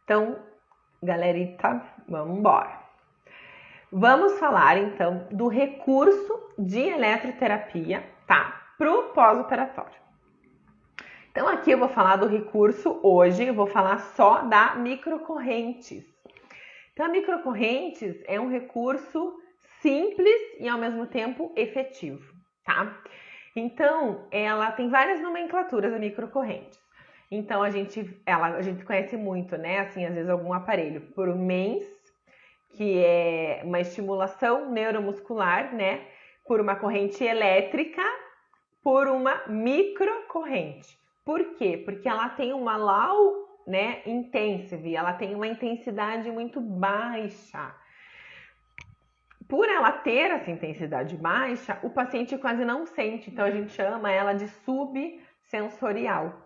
Então, galerita, vamos embora. Vamos falar então do recurso de eletroterapia, tá? Pro pós-operatório. Então, aqui eu vou falar do recurso hoje, eu vou falar só da microcorrentes. Então, a microcorrentes é um recurso simples e ao mesmo tempo efetivo, tá? Então, ela tem várias nomenclaturas da microcorrentes. Então, a gente conhece muito, né? Assim, às vezes algum aparelho por MENS, que é uma estimulação neuromuscular, né? Por uma corrente elétrica, por uma microcorrente. Por quê? Porque ela tem uma low, né, intensive, ela tem uma intensidade muito baixa. Por ela ter essa intensidade baixa, o paciente quase não sente, então a gente chama ela de subsensorial,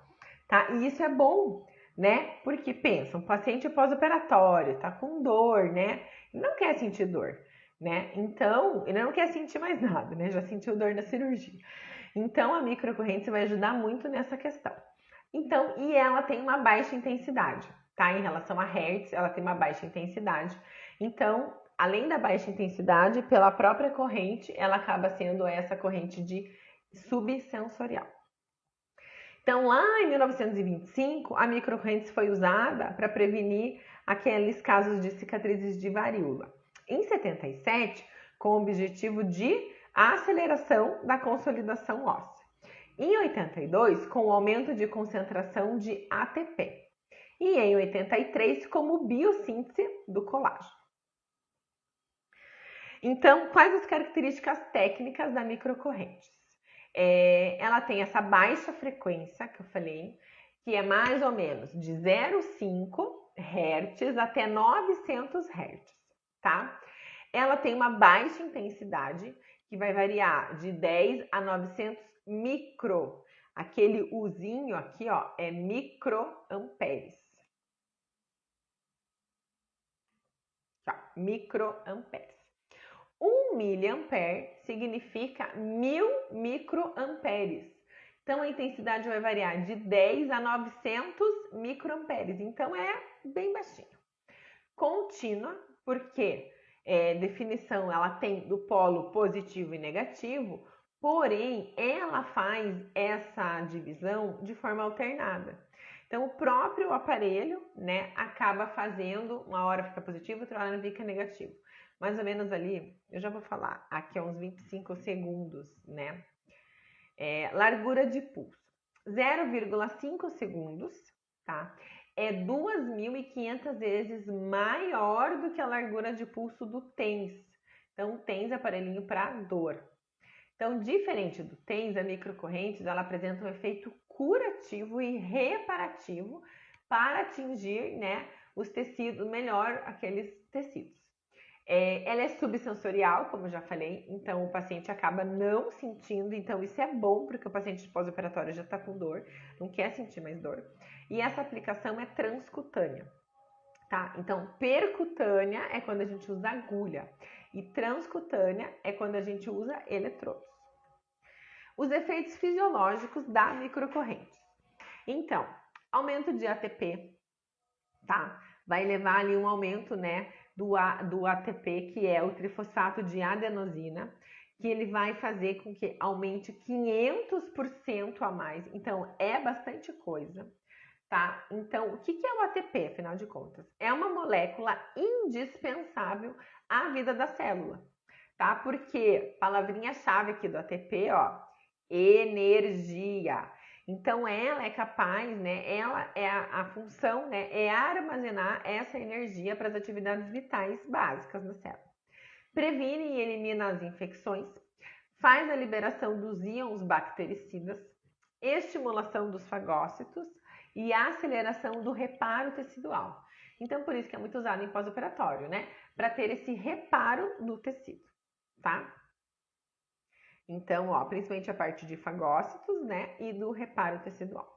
tá? E isso é bom, né? Porque pensa, um paciente pós-operatório, tá com dor, né? Ele não quer sentir dor, né? Então, ele não quer sentir mais nada, né? Já sentiu dor na cirurgia. Então, a microcorrente vai ajudar muito nessa questão. Então, e ela tem uma baixa intensidade, tá? Em relação a hertz, ela tem uma baixa intensidade. Então, além da baixa intensidade, pela própria corrente, ela acaba sendo essa corrente de subsensorial. Então, lá em 1925, a microcorrente foi usada para prevenir aqueles casos de cicatrizes de varíola. Em 77, com o objetivo de aceleração da consolidação óssea. Em 82, com o aumento de concentração de ATP. E em 83, como biossíntese do colágeno. Então, quais as características técnicas da microcorrente? Ela tem essa baixa frequência que eu falei, que é mais ou menos de 0,5 Hz até 900 Hz, tá? Ela tem uma baixa intensidade, que vai variar de 10 a 900 micro. Aquele Uzinho aqui, ó, é microamperes. Tá, microamperes. 1 miliampere significa 1000 microamperes. Então, a intensidade vai variar de 10 a 900 microamperes. Então, é bem baixinho. Contínua, porque definição ela tem do polo positivo e negativo, porém, ela faz essa divisão de forma alternada. Então, o próprio aparelho, né, acaba fazendo, uma hora fica positivo, outra hora fica negativo. Mais ou menos ali, eu já vou falar, aqui é uns 25 segundos, né? Largura de pulso, 0,5 segundos, tá? É 2.500 vezes maior do que a largura de pulso do TENS. Então, o TENS é aparelhinho para dor. Então, diferente do TENS, a microcorrentes, ela apresenta um efeito curativo e reparativo para atingir, né, os tecidos, melhor aqueles tecidos. Ela é subsensorial, como eu já falei, então o paciente acaba não sentindo, então isso é bom, porque o paciente pós-operatório já está com dor, não quer sentir mais dor. E essa aplicação é transcutânea, tá? Então, percutânea é quando a gente usa agulha e transcutânea é quando a gente usa eletrodos. Os efeitos fisiológicos da microcorrente. Então, aumento de ATP, tá? Vai levar ali um aumento, né, do ATP, que é o trifosfato de adenosina, que ele vai fazer com que aumente 500% a mais. Então, é bastante coisa, tá? Então, o que é o ATP, afinal de contas? É uma molécula indispensável à vida da célula, tá? Porque, palavrinha-chave aqui do ATP, ó, energia. Então, ela é capaz, né? Ela é a função, né? É armazenar essa energia para as atividades vitais básicas da célula. Previne e elimina as infecções, faz a liberação dos íons bactericidas, estimulação dos fagócitos e a aceleração do reparo tecidual. Então, por isso que é muito usado em pós-operatório, né? Para ter esse reparo do tecido, tá? Então, ó, principalmente a parte de fagócitos, né, e do reparo tecidual.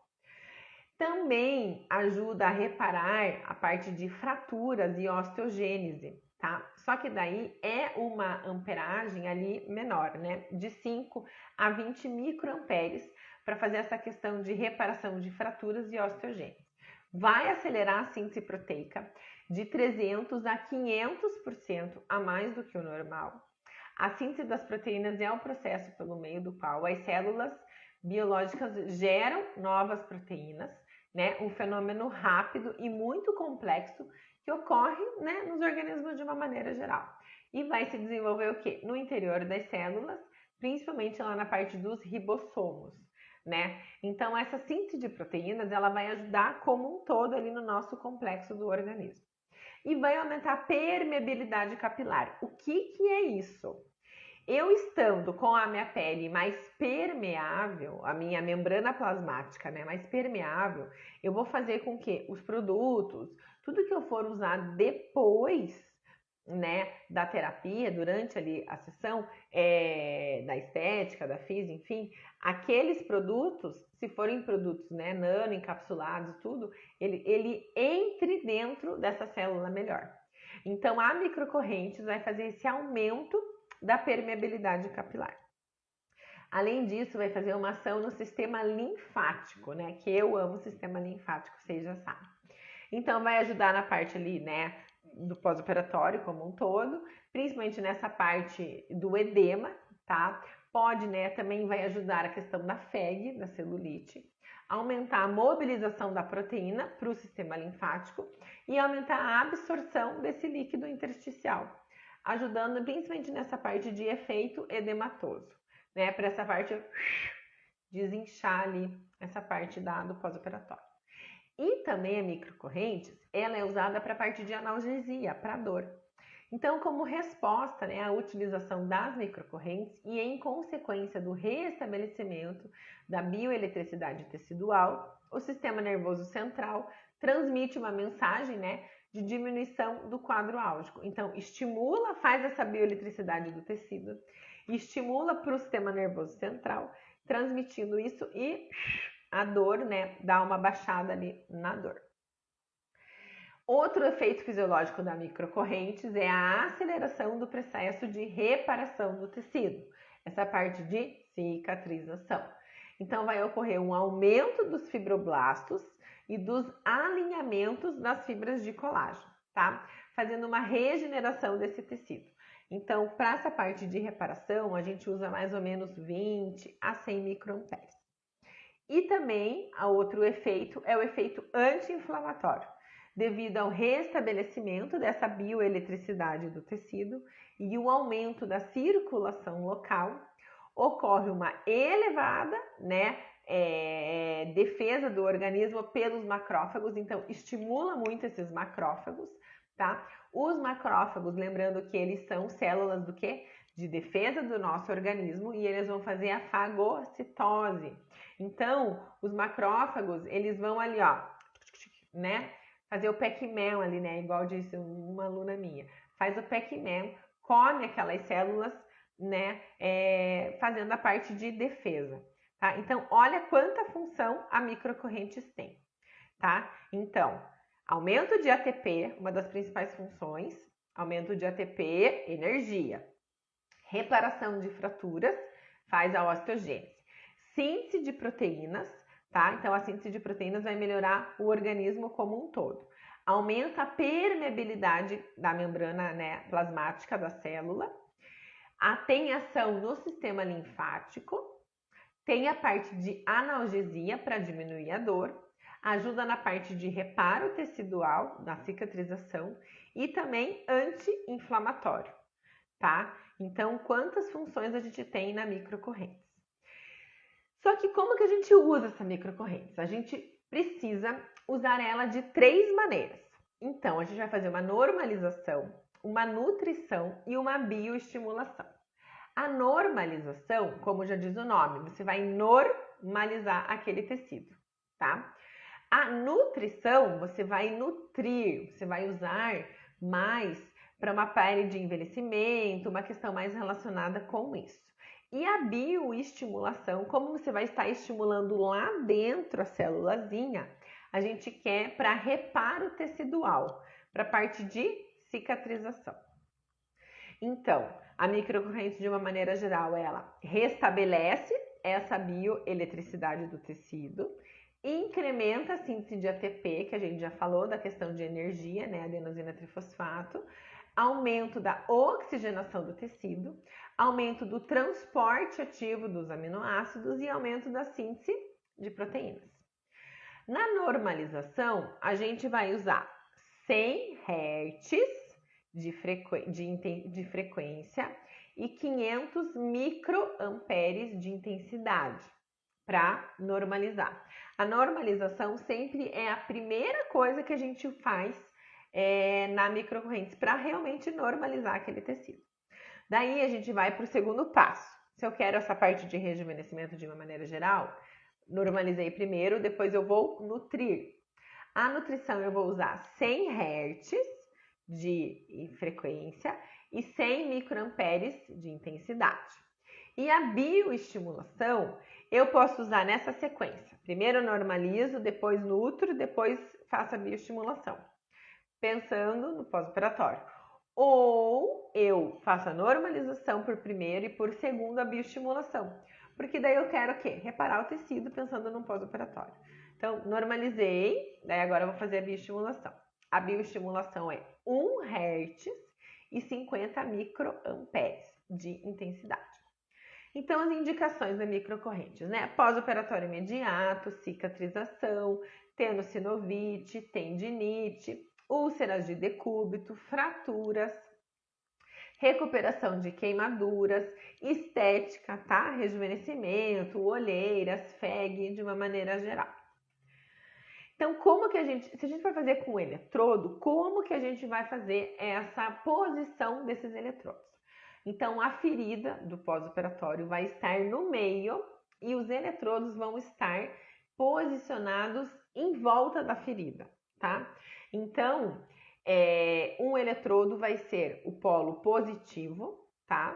Também ajuda a reparar a parte de fraturas e osteogênese, tá? Só que daí é uma amperagem ali menor, né, de 5 a 20 microamperes para fazer essa questão de reparação de fraturas e osteogênese. vai acelerar a síntese proteica de 300 a 500% a mais do que o normal. A síntese das proteínas é o processo pelo meio do qual as células biológicas geram novas proteínas, né? Um fenômeno rápido e muito complexo que ocorre, né, nos organismos de uma maneira geral. E vai se desenvolver o quê? No interior das células, principalmente lá na parte dos ribossomos, né? Então, essa síntese de proteínas, ela vai ajudar como um todo ali no nosso complexo do organismo. E vai aumentar a permeabilidade capilar. O que é isso? Eu estando com a minha pele mais permeável, a minha membrana plasmática, né, mais permeável, eu vou fazer com que os produtos, tudo que eu for usar depois, né, da terapia, durante ali a sessão, da estética, da física, enfim, aqueles produtos, se forem produtos, né, nano, encapsulados, tudo, ele entre dentro dessa célula melhor. Então, a microcorrentes vai fazer esse aumento da permeabilidade capilar. Além disso, vai fazer uma ação no sistema linfático, né? Que eu amo o sistema linfático, vocês já sabem. Então, vai ajudar na parte ali, né, do pós-operatório como um todo, principalmente nessa parte do edema, tá? Pode, né, também vai ajudar a questão da FEG, da celulite, aumentar a mobilização da proteína para o sistema linfático e aumentar a absorção desse líquido intersticial, ajudando principalmente nessa parte de efeito edematoso, né? Para essa parte desinchar ali, essa parte do pós-operatório. E também a microcorrentes, ela é usada para a parte de analgesia, para dor. Então, como resposta, né, à utilização das microcorrentes e em consequência do restabelecimento da bioeletricidade tecidual, o sistema nervoso central transmite uma mensagem, né, de diminuição do quadro álgico. Então, estimula, faz essa bioeletricidade do tecido, estimula para o sistema nervoso central, transmitindo isso e a dor, né, dá uma baixada ali na dor. Outro efeito fisiológico da microcorrentes é a aceleração do processo de reparação do tecido, essa parte de cicatrização. Então, vai ocorrer um aumento dos fibroblastos e dos alinhamentos das fibras de colágeno, tá? Fazendo uma regeneração desse tecido. Então, para essa parte de reparação, a gente usa mais ou menos 20 a 100 microamperes. E também, outro efeito é o efeito anti-inflamatório, devido ao restabelecimento dessa bioeletricidade do tecido e o aumento da circulação local, ocorre uma elevada, né, defesa do organismo pelos macrófagos, então estimula muito esses macrófagos, tá? Os macrófagos, lembrando que eles são células do quê? De defesa do nosso organismo e eles vão fazer a fagocitose. Então, os macrófagos, eles vão ali, ó, né? Fazer o Pac-Man ali, né? Igual disse uma aluna minha. Faz o Pac-Man, come aquelas células, né? Fazendo a parte de defesa, tá? Então, olha quanta função a microcorrentes tem, tá? Então, aumento de ATP, uma das principais funções, aumento de ATP, energia. Reparação de fraturas, faz a osteogênese. Síntese de proteínas, tá? Então, a síntese de proteínas vai melhorar o organismo como um todo. Aumenta a permeabilidade da membrana, né, plasmática da célula. Tem ação no sistema linfático. Tem a parte de analgesia para diminuir a dor. Ajuda na parte de reparo tecidual, na cicatrização. E também anti-inflamatório, tá? Então, quantas funções a gente tem na microcorrentes? Só que como que a gente usa essa microcorrentes? A gente precisa usar ela de 3 maneiras. Então, a gente vai fazer uma normalização, uma nutrição e uma bioestimulação. A normalização, como já diz o nome, você vai normalizar aquele tecido, tá? A nutrição, você vai nutrir, você vai usar mais para uma parte de envelhecimento, uma questão mais relacionada com isso. E a bioestimulação, como você vai estar estimulando lá dentro a célulazinha, a gente quer para reparo tecidual, para a parte de cicatrização. Então, a microcorrente, de uma maneira geral, ela restabelece essa bioeletricidade do tecido, incrementa a síntese de ATP, que a gente já falou da questão de energia, né, adenosina trifosfato, aumento da oxigenação do tecido, aumento do transporte ativo dos aminoácidos e aumento da síntese de proteínas. Na normalização, a gente vai usar 100 Hz de frequência e 500 microamperes de intensidade para normalizar. A normalização sempre é a primeira coisa que a gente faz na microcorrentes para realmente normalizar aquele tecido. Daí a gente vai para o segundo passo. Se eu quero essa parte de rejuvenescimento de uma maneira geral, normalizei primeiro, depois eu vou nutrir. A nutrição eu vou usar 100 Hz de frequência e 100 microamperes de intensidade. E a bioestimulação eu posso usar nessa sequência. Primeiro eu normalizo, depois nutro, depois faço a bioestimulação, pensando no pós-operatório. Ou eu faço a normalização por primeiro e por segundo a bioestimulação. Porque daí eu quero o quê? Reparar o tecido pensando no pós-operatório. Então, normalizei, daí agora eu vou fazer a bioestimulação. A bioestimulação é 1 Hz e 50 microamperes de intensidade. Então, as indicações da microcorrentes, né? Pós-operatório imediato, cicatrização, tenossinovite, tendinite, úlceras de decúbito, fraturas, recuperação de queimaduras, estética, tá? Rejuvenescimento, olheiras, FEG, de uma maneira geral. Então, se a gente vai fazer com o eletrodo, como que a gente vai fazer essa posição desses eletrodos? Então, a ferida do pós-operatório vai estar no meio e os eletrodos vão estar posicionados em volta da ferida, tá? Então, um eletrodo vai ser o polo positivo, tá?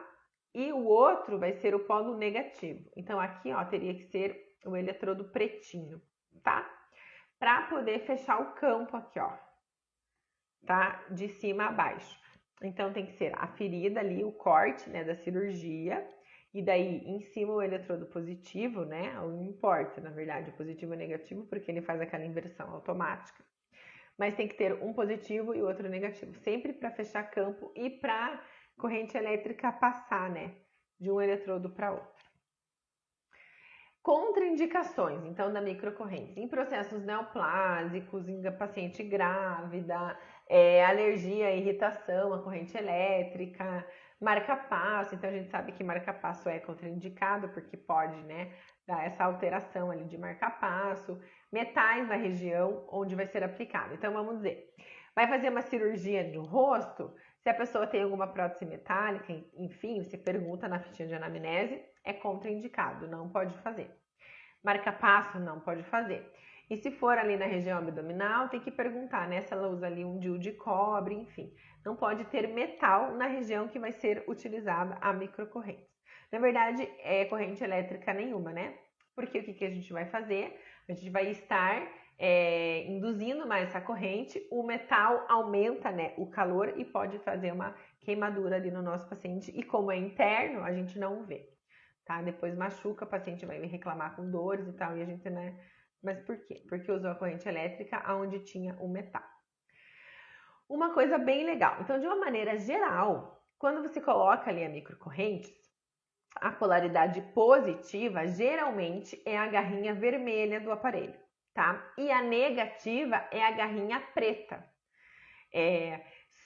E o outro vai ser o polo negativo. Então, aqui, ó, teria que ser o eletrodo pretinho, tá? Para poder fechar o campo aqui, ó, tá? De cima a baixo. Então, tem que ser a ferida ali, o corte, né, da cirurgia. E daí, em cima, o eletrodo positivo, né? Não importa, na verdade, o positivo e o negativo, porque ele faz aquela inversão automática. Mas tem que ter um positivo e outro negativo, sempre para fechar campo e para corrente elétrica passar, né, de um eletrodo para outro. Contraindicações, então, da microcorrente. Em processos neoplásicos, em paciente grávida, alergia, irritação à corrente elétrica, marca-passo. Então, a gente sabe que marca-passo é contraindicado porque pode, né, dar essa alteração ali de marca-passo. Metais na região onde vai ser aplicado. Então, vamos dizer, vai fazer uma cirurgia no rosto, se a pessoa tem alguma prótese metálica, enfim, você pergunta na fitinha de anamnese, é contraindicado, não pode fazer. Marca-passo, não pode fazer. E se for ali na região abdominal, tem que perguntar, né, se ela usa ali um DIU de cobre, enfim. Não pode ter metal na região que vai ser utilizada a microcorrente. Na verdade, corrente elétrica nenhuma, né? Porque o que a gente vai fazer? A gente vai estar induzindo mais essa corrente, o metal aumenta, né, o calor e pode fazer uma queimadura ali no nosso paciente. E como é interno, a gente não vê, tá? Depois machuca, o paciente vai reclamar com dores e tal, e a gente, né? Mas por quê? Porque usou a corrente elétrica onde tinha o metal. Uma coisa bem legal. Então, de uma maneira geral, quando você coloca ali a microcorrente, a polaridade positiva geralmente é a garrinha vermelha do aparelho, tá? E a negativa é a garrinha preta.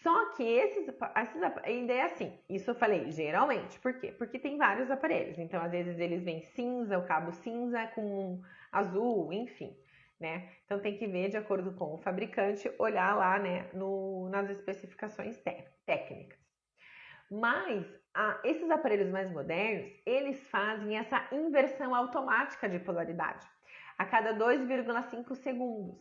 Só que esses ainda é assim, isso eu falei geralmente, por quê? Porque tem vários aparelhos, então às vezes eles vêm cinza, o cabo cinza com azul, enfim, né? Então tem que ver de acordo com o fabricante, olhar lá, né, nas especificações técnicas. Mas esses aparelhos mais modernos, eles fazem essa inversão automática de polaridade a cada 2,5 segundos.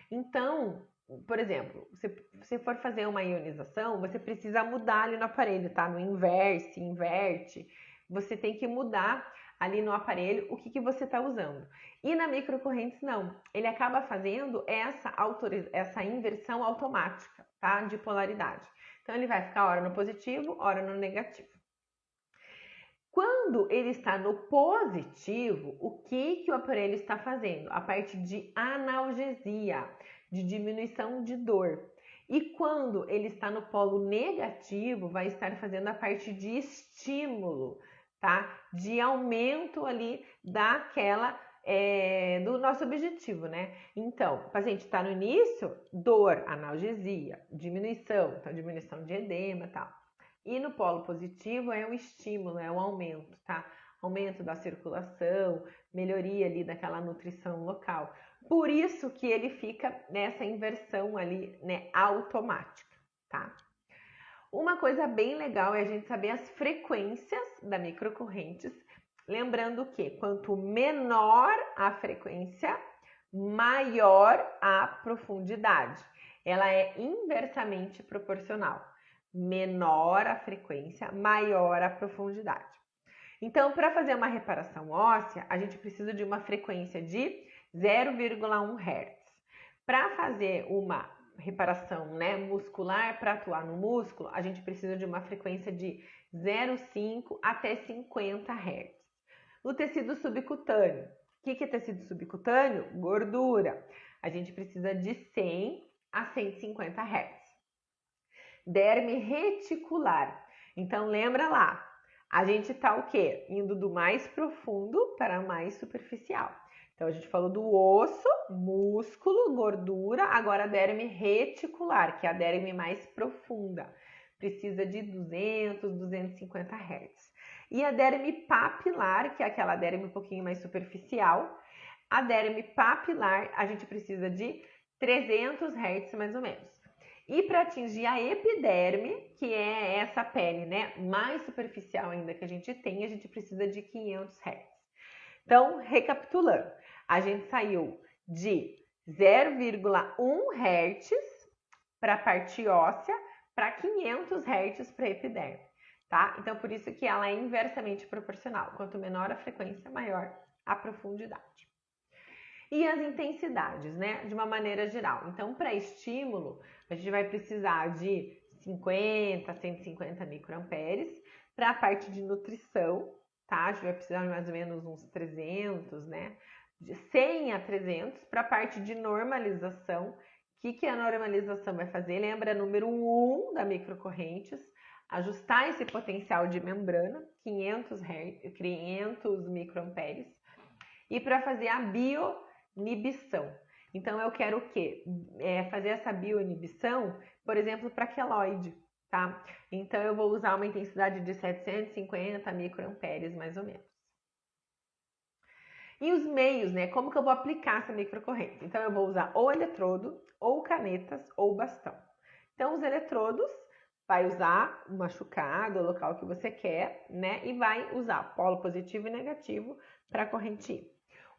Então, por exemplo, se você for fazer uma ionização, você precisa mudar ali no aparelho, tá? No inverte, você tem que mudar ali no aparelho o que você está usando. E na microcorrentes, não. Ele acaba fazendo essa inversão automática, tá? De polaridade. Então, ele vai ficar hora no positivo, hora no negativo. Quando ele está no positivo, o que o aparelho está fazendo? A parte de analgesia, de diminuição de dor. E quando ele está no polo negativo, vai estar fazendo a parte de estímulo, tá? De aumento ali do nosso objetivo, né? Então, o paciente está no início, dor, analgesia, diminuição, então diminuição de edema e tal. E no polo positivo é o estímulo, é o aumento, tá? Aumento da circulação, melhoria ali daquela nutrição local. Por isso que ele fica nessa inversão ali, né, automática, tá? Uma coisa bem legal é a gente saber as frequências da microcorrentes, lembrando que quanto menor a frequência, maior a profundidade. Ela é inversamente proporcional. Menor a frequência, maior a profundidade. Então, para fazer uma reparação óssea, a gente precisa de uma frequência de 0,1 Hz. Para fazer uma reparação, né, muscular, para atuar no músculo, a gente precisa de uma frequência de 0,5 até 50 Hz. No tecido subcutâneo, o que é tecido subcutâneo? Gordura. A gente precisa de 100 a 150 Hz. Derme reticular. Então, lembra lá, a gente tá o quê? Indo do mais profundo para o mais superficial. Então, a gente falou do osso, músculo, gordura, agora a derme reticular, que é a derme mais profunda. Precisa de 200, 250 Hz. E a derme papilar, que é aquela derme um pouquinho mais superficial. A derme papilar, a gente precisa de 300 Hz mais ou menos. E para atingir a epiderme, que é essa pele, né, mais superficial ainda que a gente tem, a gente precisa de 500 Hz. Então, recapitulando, a gente saiu de 0,1 Hz para a parte óssea, para 500 Hz para a epiderme, tá? Então, por isso que ela é inversamente proporcional. Quanto menor a frequência, maior a profundidade. E as intensidades, né? De uma maneira geral. Então, para estímulo, a gente vai precisar de 50 a 150 microamperes. Para a parte de nutrição, tá? A gente vai precisar de mais ou menos uns 300, né? De 100 a 300. Para a parte de normalização, o que a normalização vai fazer? Lembra número 1 da microcorrentes, ajustar esse potencial de membrana, 500 microamperes. E para fazer a bioinibição. Então, eu quero o quê? Fazer essa bioinibição, por exemplo, para queloide, tá? Então, eu vou usar uma intensidade de 750 microamperes, mais ou menos. E os meios, né? Como que eu vou aplicar essa microcorrente? Então, eu vou usar ou eletrodo, ou canetas, ou bastão. Então, os eletrodos, vai usar o machucado, o local que você quer, né? E vai usar polo positivo e negativo para a corrente ir.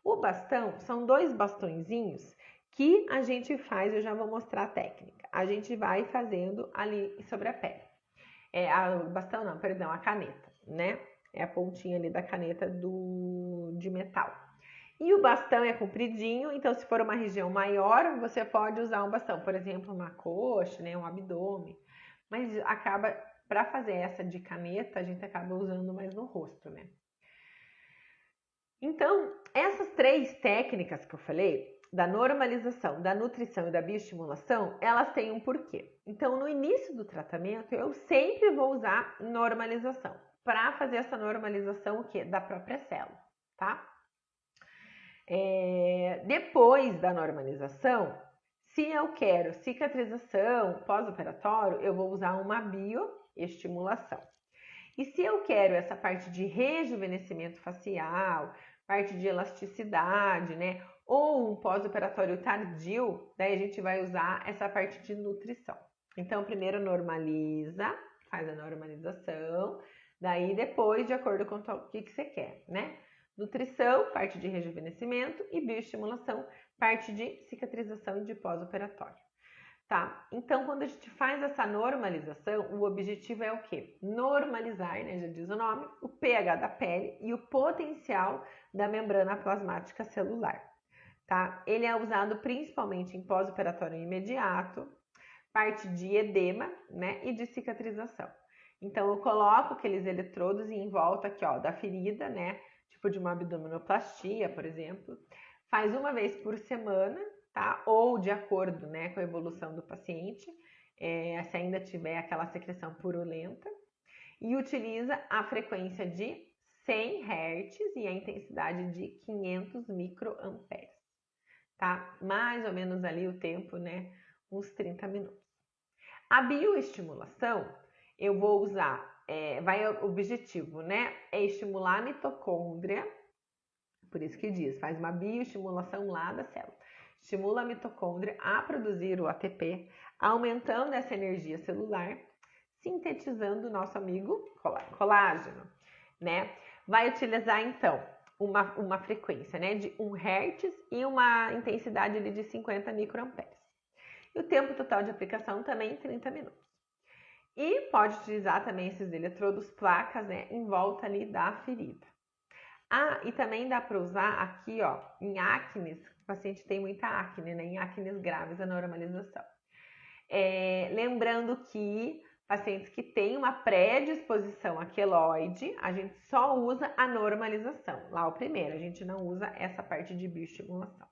O bastão são 2 bastõezinhos que a gente faz, eu já vou mostrar a técnica. A gente vai fazendo ali sobre a pele. A caneta, né? É a pontinha ali da caneta de metal. E o bastão é compridinho, então se for uma região maior, você pode usar um bastão, por exemplo, uma coxa, né, um abdômen. Mas para fazer essa de caneta, a gente acaba usando mais no rosto, né? Então, essas 3 técnicas que eu falei, da normalização, da nutrição e da bioestimulação, elas têm um porquê. Então, no início do tratamento, eu sempre vou usar normalização, para fazer essa normalização o quê? Da própria célula, tá? Depois da normalização, se eu quero cicatrização pós-operatório, eu vou usar uma bioestimulação. E se eu quero essa parte de rejuvenescimento facial, parte de elasticidade, né? Ou um pós-operatório tardio, daí a gente vai usar essa parte de nutrição. Então, primeiro normaliza, faz a normalização, daí depois, de acordo com o que você quer, né? Nutrição, parte de rejuvenescimento, e bioestimulação, parte de cicatrização e de pós-operatório. Tá? Então, quando a gente faz essa normalização, o objetivo é o quê? Normalizar, né, já diz o nome, o pH da pele e o potencial da membrana plasmática celular. Tá? Ele é usado principalmente em pós-operatório imediato, parte de edema, né, e de cicatrização. Então, eu coloco aqueles eletrodos em volta aqui, ó, da ferida, né? Tipo de uma abdominoplastia, por exemplo. Faz uma vez por semana, tá? Ou de acordo, né, com a evolução do paciente, se ainda tiver aquela secreção purulenta. E utiliza a frequência de 100 Hz e a intensidade de 500 microamperes, tá? Mais ou menos ali o tempo, né? Uns 30 minutos. A bioestimulação, eu vou usar, o objetivo, né? É estimular a mitocôndria, por isso que diz, faz uma bioestimulação lá da célula. Estimula a mitocôndria a produzir o ATP, aumentando essa energia celular, sintetizando o nosso amigo colágeno, né? Vai utilizar, então, uma frequência, né, de 1 Hz e uma intensidade ali de 50 microamperes. E o tempo total de aplicação também 30 minutos. E pode utilizar também esses eletrodos, placas, né, em volta ali da ferida. Ah, e também dá para usar aqui, ó, em acnes, o paciente tem muita acne, né, em acnes graves, a normalização. Lembrando que pacientes que têm uma predisposição a queloide, a gente só usa a normalização. Lá o primeiro, a gente não usa essa parte de bioestimulação.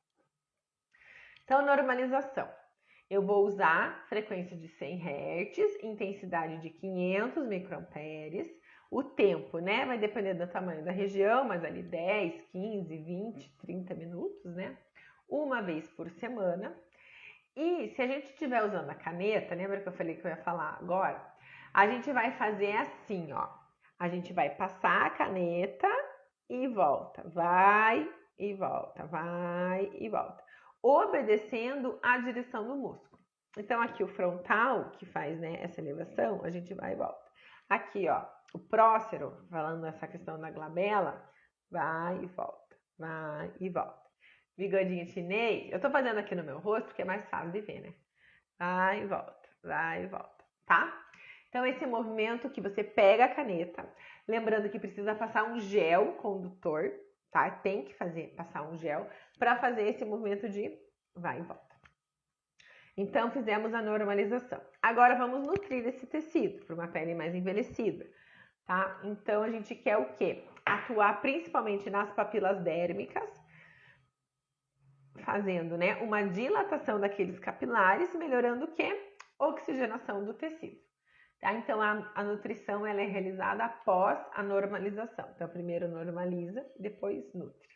Então, normalização. Eu vou usar frequência de 100 Hz, intensidade de 500 microamperes. O tempo, né? Vai depender do tamanho da região, mas ali 10, 15, 20, 30 minutos, né? Uma vez por semana. E se a gente estiver usando a caneta, lembra que eu falei que eu ia falar agora? A gente vai fazer assim, ó. A gente vai passar a caneta e volta. Vai e volta, vai e volta. Obedecendo a direção do músculo. Então, aqui o frontal, que faz, né, essa elevação, a gente vai e volta. Aqui, ó, o prócero, falando essa questão da glabela, vai e volta, vai e volta. Bigodinho chinês, eu tô fazendo aqui no meu rosto porque é mais fácil de ver, né? Vai e volta, tá? Então, esse movimento que você pega a caneta, lembrando que precisa passar um gel condutor, tá? Tem que passar um gel para fazer esse movimento de vai e volta. Então, fizemos a normalização. Agora, vamos nutrir esse tecido para uma pele mais envelhecida, tá? Então, a gente quer o quê? Atuar principalmente nas papilas dérmicas, fazendo, né, uma dilatação daqueles capilares, melhorando o quê? Oxigenação do tecido. Tá? Então, a nutrição ela é realizada após a normalização. Então, primeiro normaliza, depois nutre.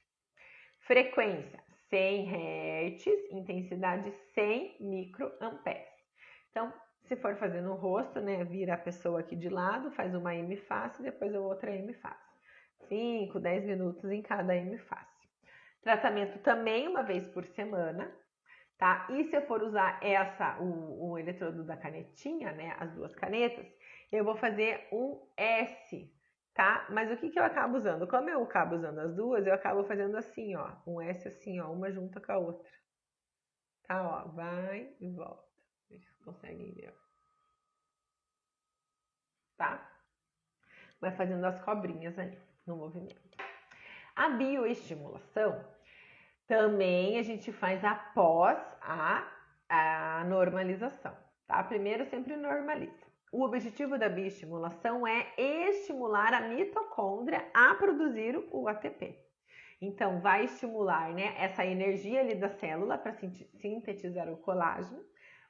Frequência 100 Hz, intensidade 100 microamperes. Então, se for fazer no rosto, né, vira a pessoa aqui de lado, faz uma hemifácie, depois a outra hemifácie. 5, 10 minutos em cada hemifácie. Tratamento também uma vez por semana, tá? E se eu for usar o eletrodo da canetinha, né, as duas canetas, eu vou fazer um S, tá? Mas o que eu acabo usando? Como eu acabo usando as duas, eu acabo fazendo assim, ó, um S assim, ó, uma junta com a outra. Tá, ó, vai e volta. Vocês conseguem ver, tá? Vai fazendo as cobrinhas ali no movimento. A bioestimulação também a gente faz após a normalização, tá? Primeiro sempre normaliza. O objetivo da bioestimulação é estimular a mitocôndria a produzir o ATP. Então, vai estimular, né, essa energia ali da célula para sintetizar o colágeno,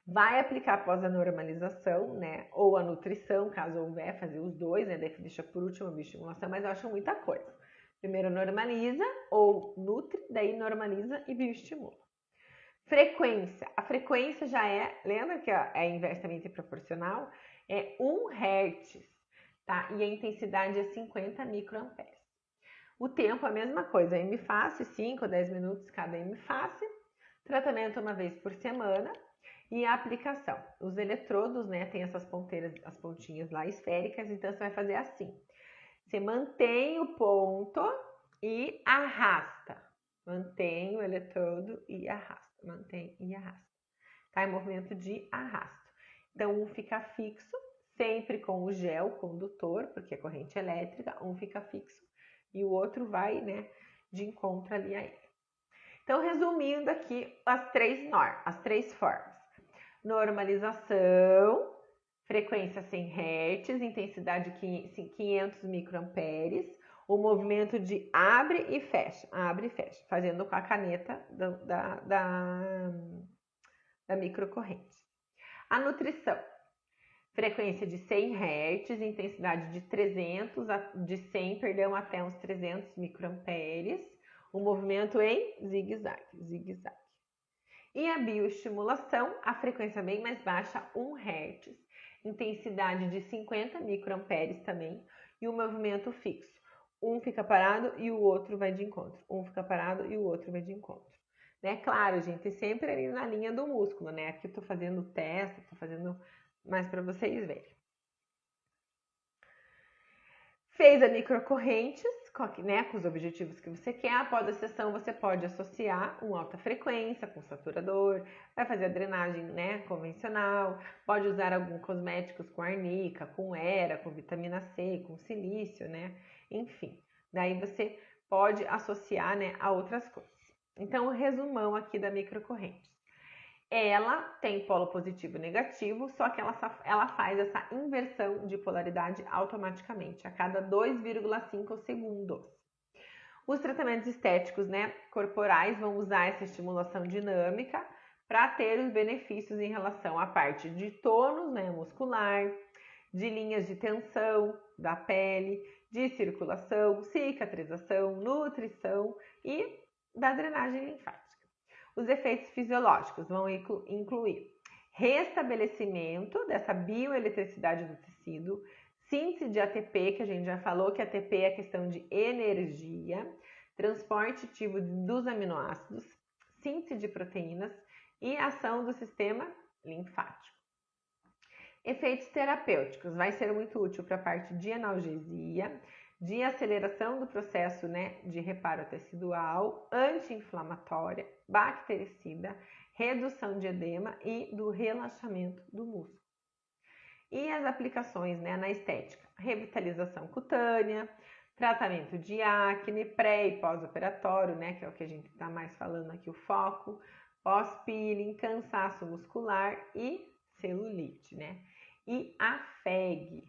vai aplicar após a normalização, né, ou a nutrição, caso houver, fazer os dois, né, daí deixa por último a bioestimulação, mas eu acho muita coisa. Primeiro normaliza ou nutre, daí normaliza e bioestimula. Frequência. A frequência já lembra que é inversamente proporcional? É 1 Hz, tá? E a intensidade é 50 microamperes. O tempo é a mesma coisa, hemifácie, 5 ou 10 minutos cada hemifácie. Tratamento uma vez por semana. E a aplicação. Os eletrodos, né, tem essas ponteiras, as pontinhas lá esféricas, então você vai fazer assim. Você mantém o ponto e arrasta. Mantém o eletrodo e arrasta. Mantém e arrasta. Tá? É movimento de arrasto. Então, um fica fixo, sempre com o gel condutor, porque é corrente elétrica. Um fica fixo e o outro vai, né, de encontro ali a ele. Então, resumindo aqui as três formas. Normalização, frequência 100 Hz, intensidade 500 microamperes, o movimento de abre e fecha, fazendo com a caneta da microcorrente. A nutrição, frequência de 100 Hz, intensidade de 100, até uns 300 microamperes, o movimento em zigue-zague. E a bioestimulação, a frequência bem mais baixa, 1 Hz, intensidade de 50 microamperes também, e o movimento fixo. Um fica parado e o outro vai de encontro. Um fica parado e o outro vai de encontro. Né? Claro, gente, sempre ali na linha do músculo, né? Aqui eu tô fazendo teste, tô fazendo mais para vocês verem. Fez a microcorrentes, né, com os objetivos que você quer. Após a sessão, você pode associar uma alta frequência com saturador, vai fazer a drenagem, né, convencional, pode usar alguns cosméticos com arnica, com era, com vitamina C, com silício, né, enfim. Daí você pode associar, né, a outras coisas. Então, o resumão aqui da microcorrente. Ela tem polo positivo e negativo, só que ela faz essa inversão de polaridade automaticamente, a cada 2,5 segundos. Os tratamentos estéticos, né, corporais vão usar essa estimulação dinâmica para ter os benefícios em relação à parte de tônus, né, muscular, de linhas de tensão da pele, de circulação, cicatrização, nutrição e da drenagem linfática. Os efeitos fisiológicos vão incluir restabelecimento dessa bioeletricidade do tecido, síntese de ATP, que a gente já falou que ATP é questão de energia, transporte ativo dos aminoácidos, síntese de proteínas e ação do sistema linfático. Efeitos terapêuticos, vai ser muito útil para a parte de analgesia, de aceleração do processo, né, de reparo tecidual, anti-inflamatória, bactericida, redução de edema e do relaxamento do músculo. E as aplicações, né, na estética, revitalização cutânea, tratamento de acne, pré e pós-operatório, né, que é o que a gente está mais falando aqui, o foco, pós-peeling, cansaço muscular e celulite, né? E a FEG,